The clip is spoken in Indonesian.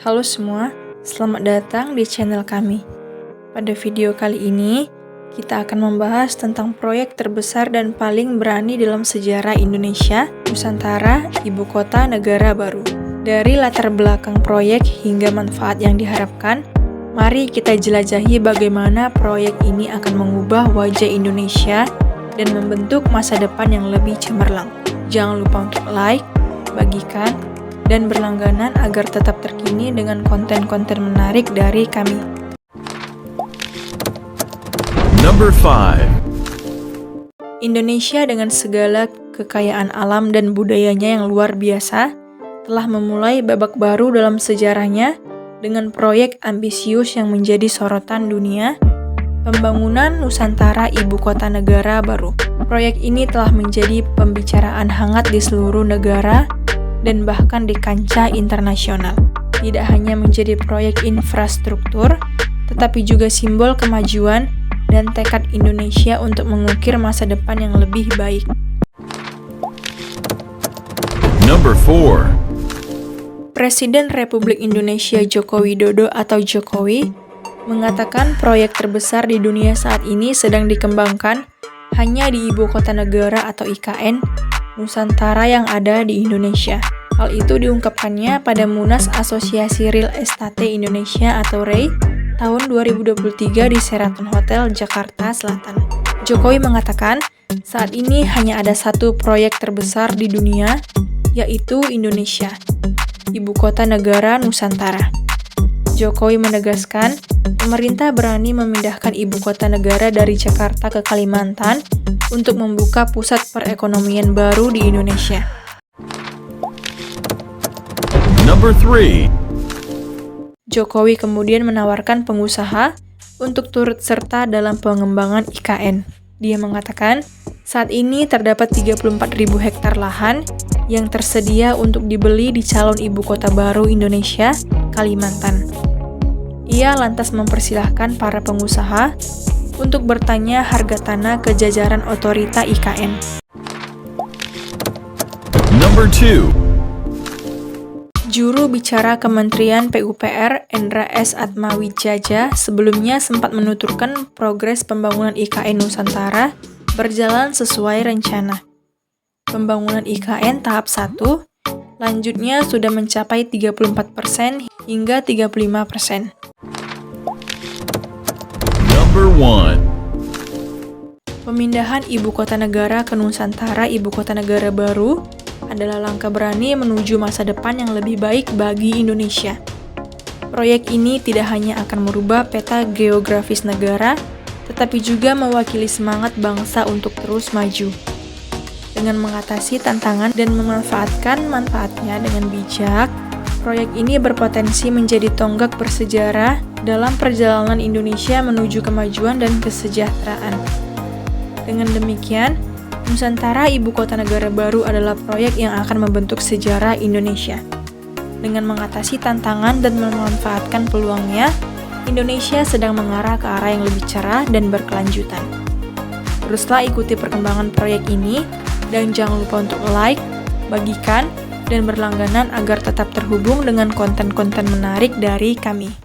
Halo semua, selamat datang di channel kami. Pada video kali ini, kita akan membahas tentang proyek terbesar dan paling berani dalam sejarah Indonesia, Nusantara, Ibu Kota Negara Baru. Dari latar belakang proyek hingga manfaat yang diharapkan, mari kita jelajahi bagaimana proyek ini akan mengubah wajah Indonesia dan membentuk masa depan yang lebih cemerlang. Jangan lupa untuk like, bagikan, dan berlangganan agar tetap terkini dengan konten-konten menarik dari kami. Number 5. Indonesia dengan segala kekayaan alam dan budayanya yang luar biasa telah memulai babak baru dalam sejarahnya dengan proyek ambisius yang menjadi sorotan dunia, pembangunan Nusantara Ibu Kota Negara Baru. Proyek ini telah menjadi pembicaraan hangat di seluruh negara dan bahkan di kancah internasional. Tidak hanya menjadi proyek infrastruktur, tetapi juga simbol kemajuan dan tekad Indonesia untuk mengukir masa depan yang lebih baik. Number 4. Presiden Republik Indonesia Joko Widodo atau Jokowi mengatakan proyek terbesar di dunia saat ini sedang dikembangkan hanya di Ibu Kota Negara atau IKN Nusantara yang ada di Indonesia. Hal itu diungkapkannya pada Munas Asosiasi Real Estate Indonesia atau REI tahun 2023 di Sheraton Hotel, Jakarta Selatan. Jokowi mengatakan, saat ini hanya ada satu proyek terbesar di dunia, yaitu Indonesia, Ibu Kota Negara Nusantara. Jokowi menegaskan, pemerintah berani memindahkan Ibu Kota Negara dari Jakarta ke Kalimantan untuk membuka pusat perekonomian baru di Indonesia. Number 3. Jokowi kemudian menawarkan pengusaha untuk turut serta dalam pengembangan IKN. Dia mengatakan, saat ini terdapat 34.000 hektar lahan yang tersedia untuk dibeli di calon Ibu Kota Baru Indonesia, Kalimantan. Ia lantas mempersilahkan para pengusaha untuk bertanya harga tanah ke jajaran otorita IKN. Number 2. Juru bicara Kementerian PUPR Endra S. Atmawijaja sebelumnya sempat menuturkan progres pembangunan IKN Nusantara berjalan sesuai rencana. Pembangunan IKN tahap 1, lanjutnya sudah mencapai 34% hingga 35%. Number 1. Pemindahan Ibu Kota Negara ke Nusantara Ibu Kota Negara Baru adalah langkah berani menuju masa depan yang lebih baik bagi Indonesia. Proyek ini tidak hanya akan merubah peta geografis negara, tetapi juga mewakili semangat bangsa untuk terus maju. Dengan mengatasi tantangan dan memanfaatkan manfaatnya dengan bijak, proyek ini berpotensi menjadi tonggak bersejarah dalam perjalanan Indonesia menuju kemajuan dan kesejahteraan. Dengan demikian, Nusantara Ibu Kota Negara Baru adalah proyek yang akan membentuk sejarah Indonesia. Dengan mengatasi tantangan dan memanfaatkan peluangnya, Indonesia sedang mengarah ke arah yang lebih cerah dan berkelanjutan. Teruslah ikuti perkembangan proyek ini, dan jangan lupa untuk like, bagikan, dan berlangganan agar tetap terhubung dengan konten-konten menarik dari kami.